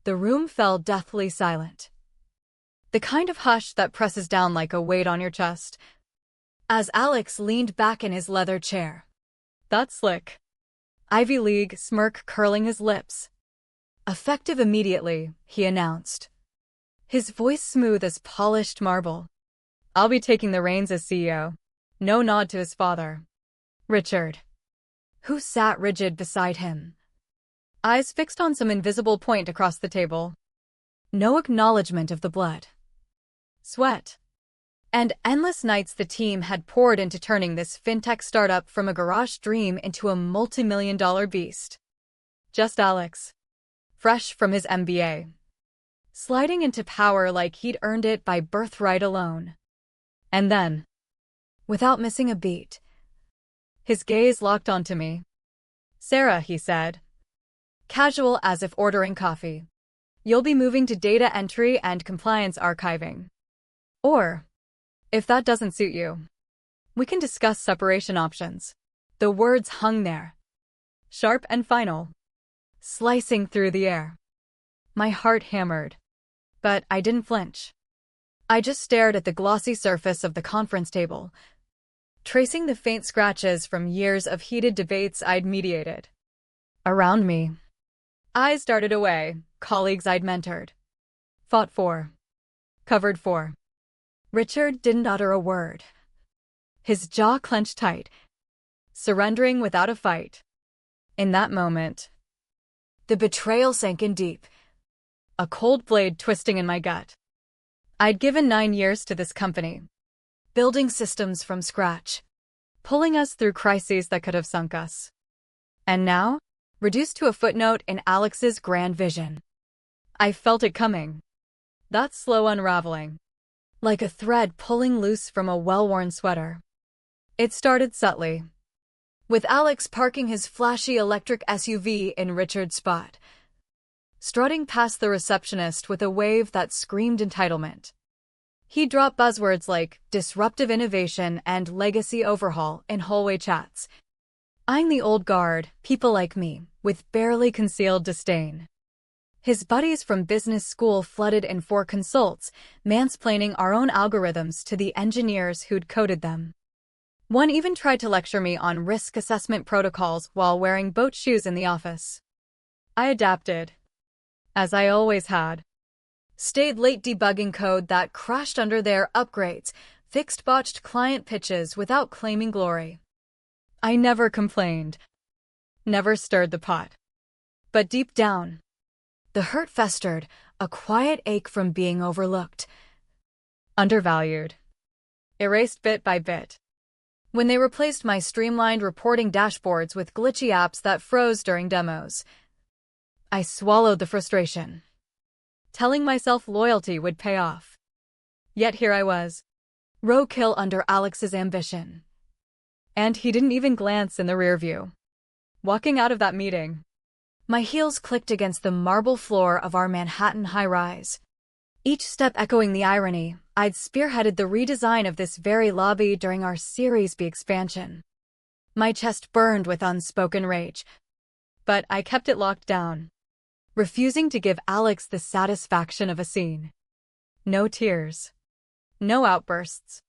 The room fell deathly silent. The kind of hush that presses down like a weight on your chest. As Alex leaned back in his leather chair. "That's slick." Ivy League smirk curling his lips. "Effective immediately," he announced. His voice smooth as polished marble. "I'll be taking the reins as CEO." No nod to his father, Richard, who sat rigid beside him, eyes fixed on some invisible point across the table. No acknowledgement of the blood, sweat, and endless nights the team had poured into turning this fintech startup from a garage dream into a multi-million-dollar beast. Just Alex, fresh from his MBA, sliding into power like he'd earned it by birthright alone. And then, without missing a beat, his gaze locked onto me. "Sarah," he said, casual as if ordering coffee, "you'll be moving to data entry and compliance archiving. Or, if that doesn't suit you, we can discuss separation options." The words hung there, sharp and final, slicing through the air. My heart hammered, but I didn't flinch. I just stared at the glossy surface of the conference table, tracing the faint scratches from years of heated debates I'd mediated. Around me, eyes darted away, colleagues I'd mentored, fought for, covered for. Richard didn't utter a word. His jaw clenched tight, surrendering without a fight. In that moment, the betrayal sank in deep, a cold blade twisting in my gut. I'd given 9 years to this company, building systems from scratch, pulling us through crises that could have sunk us. And now, reduced to a footnote in Alex's grand vision. I felt it coming. That slow unraveling, like a thread pulling loose from a well-worn sweater. It started subtly, with Alex parking his flashy electric SUV in Richard's spot, strutting past the receptionist with a wave that screamed entitlement. He dropped buzzwords like disruptive innovation and legacy overhaul in hallway chats, eyeing the old guard, people like me, with barely concealed disdain. His buddies from business school flooded in for consults, mansplaining our own algorithms to the engineers who'd coded them. One even tried to lecture me on risk assessment protocols while wearing boat shoes in the office. I adapted, as I always had. Stayed late debugging code that crashed under their upgrades, fixed botched client pitches without claiming glory. I never complained, never stirred the pot. But deep down, the hurt festered, a quiet ache from being overlooked, undervalued, erased bit by bit. When they replaced my streamlined reporting dashboards with glitchy apps that froze during demos, I swallowed the frustration, telling myself loyalty would pay off. Yet here I was, roadkill under Alex's ambition. And he didn't even glance in the rearview. Walking out of that meeting, my heels clicked against the marble floor of our Manhattan high-rise. Each step echoing the irony, I'd spearheaded the redesign of this very lobby during our Series B expansion. My chest burned with unspoken rage, but I kept it locked down, refusing to give Alex the satisfaction of a scene. No tears, no outbursts,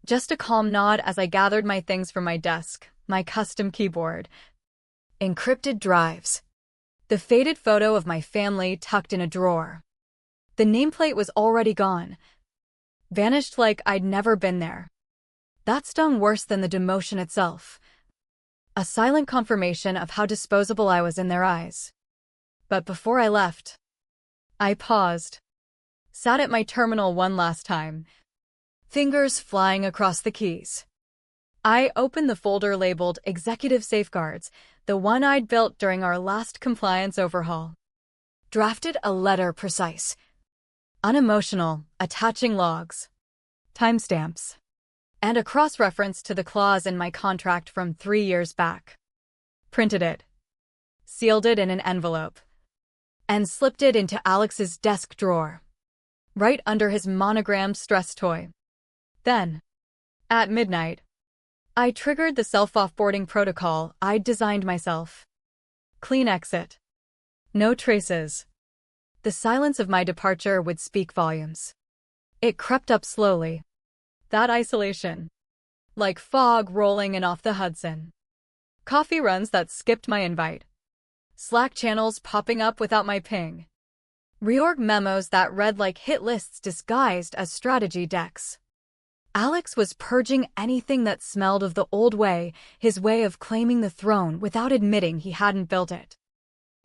just a calm nod as I gathered my things from my desk, my custom keyboard, encrypted drives, the faded photo of my family tucked in a drawer. The nameplate was already gone, vanished like I'd never been there. That stung worse than the demotion itself, a silent confirmation of how disposable I was in their eyes. But before I left, I paused, sat at my terminal one last time, fingers flying across the keys. I opened the folder labeled Executive Safeguards, the one I'd built during our last compliance overhaul. Drafted a letter precise, unemotional, attaching logs, timestamps, and a cross-reference to the clause in my contract from 3 years back. Printed it, sealed it in an envelope, and slipped it into Alex's desk drawer, right under his monogrammed stress toy. Then, at midnight, I triggered the self-offboarding protocol I'd designed myself. Clean exit. No traces. The silence of my departure would speak volumes. It crept up slowly. That isolation. Like fog rolling in off the Hudson. Coffee runs that skipped my invite. Slack channels popping up without my ping. Reorg memos that read like hit lists disguised as strategy decks. Alex was purging anything that smelled of the old way, his way of claiming the throne without admitting he hadn't built it.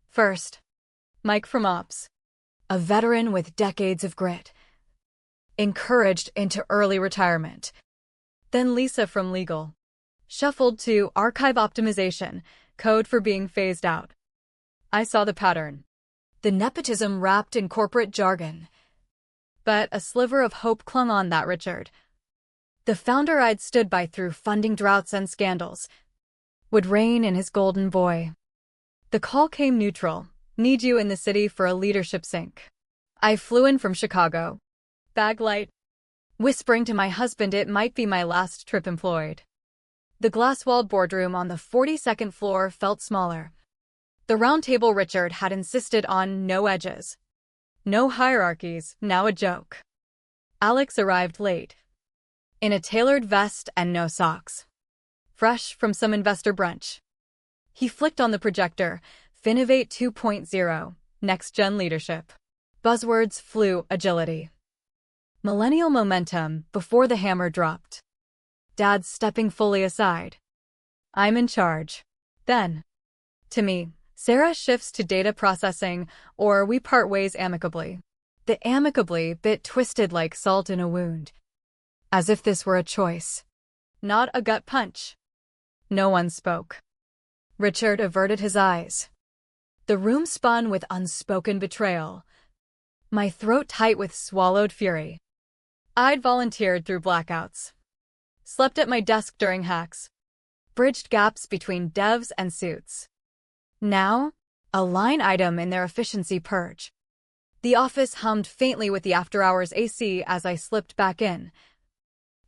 First, Mike from Ops. A veteran with decades of grit. Encouraged into early retirement. Then Lisa from Legal. Shuffled to archive optimization, code for being phased out. I saw the pattern. The nepotism wrapped in corporate jargon. But a sliver of hope clung on that Richard. The founder I'd stood by through funding droughts and scandals would reign in his golden boy. The call came neutral. Need you in the city for a leadership sync. I flew in from Chicago. Bag light. Whispering to my husband it might be my last trip employed. The glass-walled boardroom on the 42nd floor felt smaller. The round table Richard had insisted on no edges. No hierarchies, now a joke. Alex arrived late. In a tailored vest and no socks. Fresh from some investor brunch. He flicked on the projector, Finovate 2.0, next-gen leadership. Buzzwords flew agility. Millennial momentum before the hammer dropped. Dad stepping fully aside. I'm in charge. Then, to me, Sarah shifts to data processing, or we part ways amicably. The amicably bit twisted like salt in a wound. As if this were a choice. Not a gut punch. No one spoke. Richard averted his eyes. The room spun with unspoken betrayal. My throat tight with swallowed fury. I'd volunteered through blackouts. Slept at my desk during hacks. Bridged gaps between devs and suits. Now, a line item in their efficiency purge. The office hummed faintly with the after-hours AC as I slipped back in,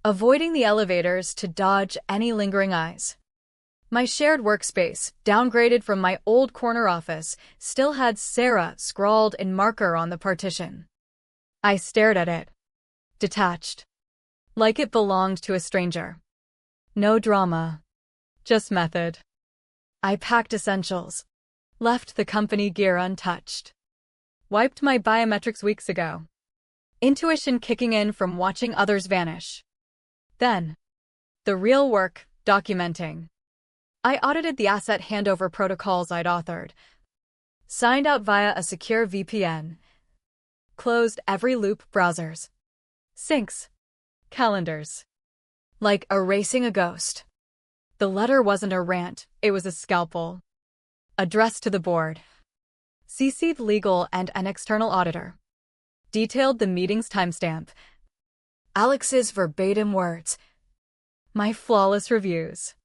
avoiding the elevators to dodge any lingering eyes. My shared workspace, downgraded from my old corner office, still had Sarah scrawled in marker on the partition. I stared at it. Detached. Like it belonged to a stranger. No drama. Just method. I packed essentials. Left the company gear untouched. Wiped my biometrics weeks ago. Intuition kicking in from watching others vanish. Then, the real work, documenting. I audited the asset handover protocols I'd authored. Signed out via a secure VPN. Closed every loop browsers. Syncs. Calendars. Like erasing a ghost. The letter wasn't a rant, it was a scalpel. Addressed to the board. CC'd legal and an external auditor. Detailed the meeting's timestamp. Alex's verbatim words. My flawless reviews.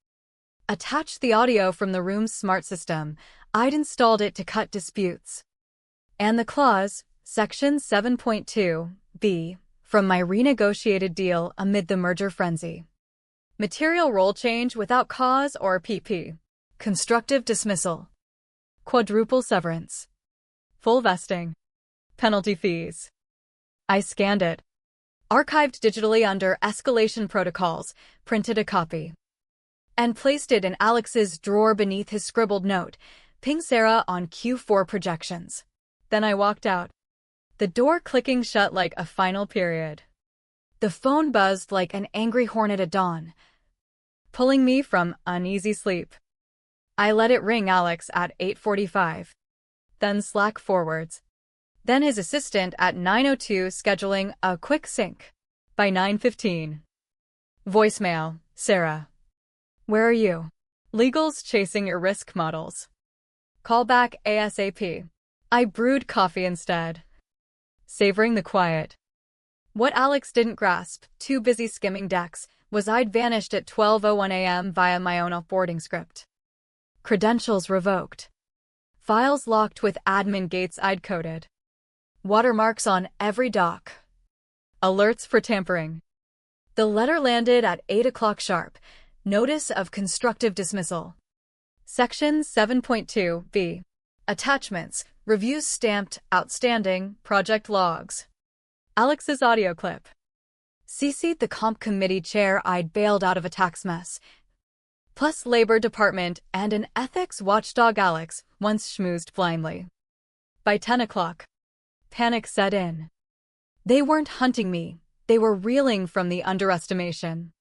Attached the audio from the room's smart system. I'd installed it to cut disputes. And the clause, Section 7.2b, from my renegotiated deal amid the merger frenzy. Material role change without cause or PP. Constructive dismissal. Quadruple severance. Full vesting. Penalty fees. I scanned it. Archived digitally under escalation protocols, printed a copy. And placed it in Alex's drawer beneath his scribbled note, ping Sarah on Q4 projections. Then I walked out. The door clicking shut like a final period. The phone buzzed like an angry hornet at dawn, pulling me from uneasy sleep. I let it ring Alex at 8:45. Then Slack forwards. Then his assistant at 9:02 scheduling a quick sync. By 9:15. Voicemail, Sarah. Where are you? Legal's chasing your risk models. Call back ASAP. I brewed coffee instead. Savoring the quiet. What Alex didn't grasp, too busy skimming decks, was I'd vanished at 12:01 a.m. via my own offboarding script. Credentials revoked. Files locked with admin gates I'd coded. Watermarks on every doc. Alerts for tampering. The letter landed at 8 o'clock sharp. Notice of constructive dismissal. Section 7.2b. Attachments, Reviews stamped outstanding, project logs. Alex's audio clip. CC'd the comp committee chair I'd bailed out of a tax mess. Plus Labor Department and an ethics watchdog Alex once schmoozed blindly. By 10 o'clock, panic set in. They weren't hunting me, they were reeling from the underestimation.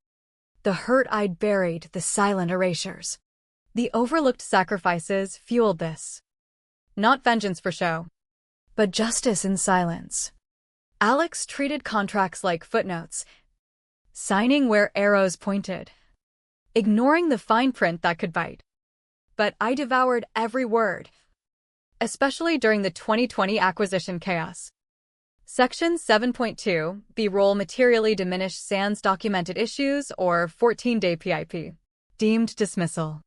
The hurt I'd buried, the silent erasures. The overlooked sacrifices fueled this. Not vengeance for show, but justice in silence. Alex treated contracts like footnotes, signing where arrows pointed, ignoring the fine print that could bite. But I devoured every word, especially during the 2020 acquisition chaos. Section 7.2, B-roll materially diminished sans documented issues or 14-day PIP. Deemed dismissal.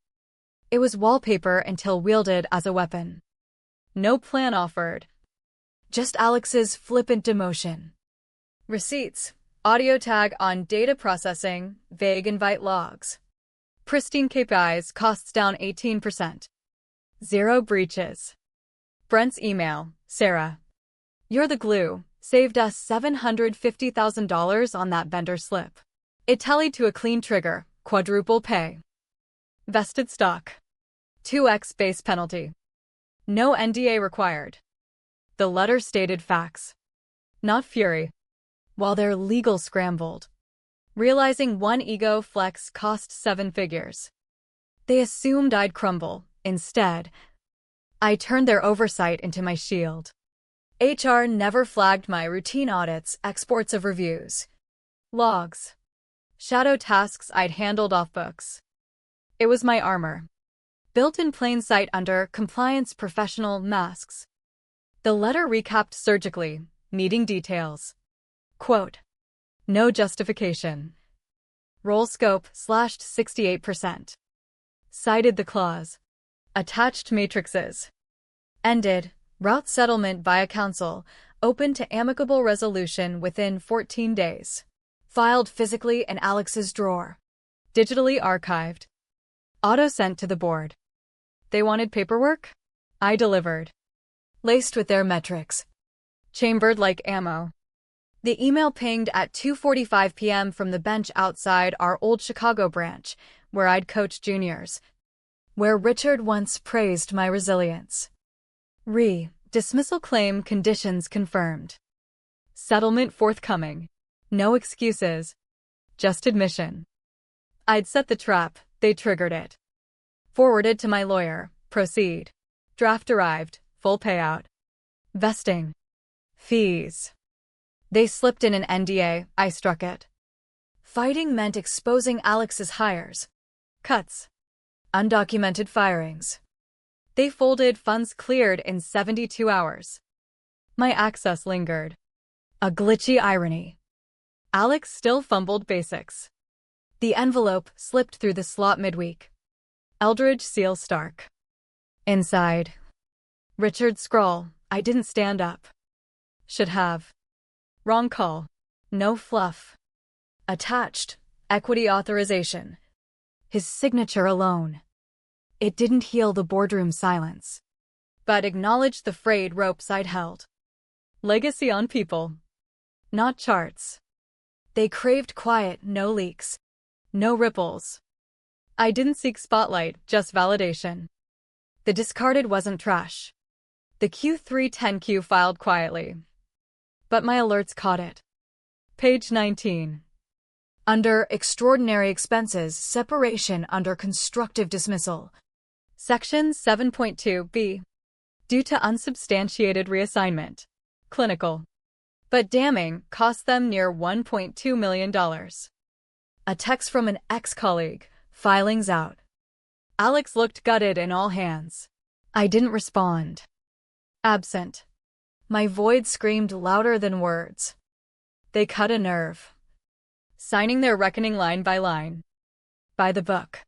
It was wallpaper until wielded as a weapon. No plan offered. Just Alex's flippant demotion. Receipts. Audio tag on data processing, vague invite logs. Pristine KPIs, costs down 18%. Zero breaches. Brent's email, Sarah. You're the glue. Saved us $750,000 on that vendor slip. It tallied to a clean trigger, quadruple pay. Vested stock. 2x base penalty. No NDA required. The letter stated facts, not fury. While their legal scrambled, realizing one ego flex cost 7 figures. They assumed I'd crumble. Instead, I turned their oversight into my shield. HR never flagged my routine audits, exports of reviews, logs, shadow tasks I'd handled off books. It was my armor, built in plain sight under compliance professional masks. The letter recapped surgically, needing details. Quote, no justification. Role scope slashed 68%. Cited the clause. Attached matrices. Ended. Route settlement via counsel, open to amicable resolution within 14 days. Filed physically in Alex's drawer. Digitally archived. Auto sent to the board. They wanted paperwork? I delivered. Laced with their metrics. Chambered like ammo. The email pinged at 2:45 p.m. from the bench outside our old Chicago branch, where I'd coached juniors. Where Richard once praised my resilience. Dismissal claim conditions confirmed. Settlement forthcoming. No excuses. Just admission. I'd set the trap, they triggered it. Forwarded to my lawyer. Proceed. Draft arrived. Full payout. Vesting. Fees. They slipped in an NDA, I struck it. Fighting meant exposing Alex's hires. Cuts. Undocumented firings. They folded, funds cleared in 72 hours. My access lingered. A glitchy irony. Alex still fumbled basics. The envelope slipped through the slot midweek. Eldridge seal stark. Inside. Richard scrawl, I didn't stand up. Should have. Wrong call. No fluff. Attached. Equity authorization. His signature alone. It didn't heal the boardroom silence, but acknowledged the frayed ropes I'd held. Legacy on people, not charts. They craved quiet, no leaks, no ripples. I didn't seek spotlight, just validation. The discarded wasn't trash. The Q310Q filed quietly. But my alerts caught it. Page 19. Under extraordinary expenses, separation under constructive dismissal. Section 7.2b. Due to unsubstantiated reassignment. Clinical. But damning, cost them near $1.2 million. A text from an ex-colleague. Filings out. Alex looked gutted in all hands. I didn't respond. Absent. My void screamed louder than words. They cut a nerve. Signing their reckoning line. By the book.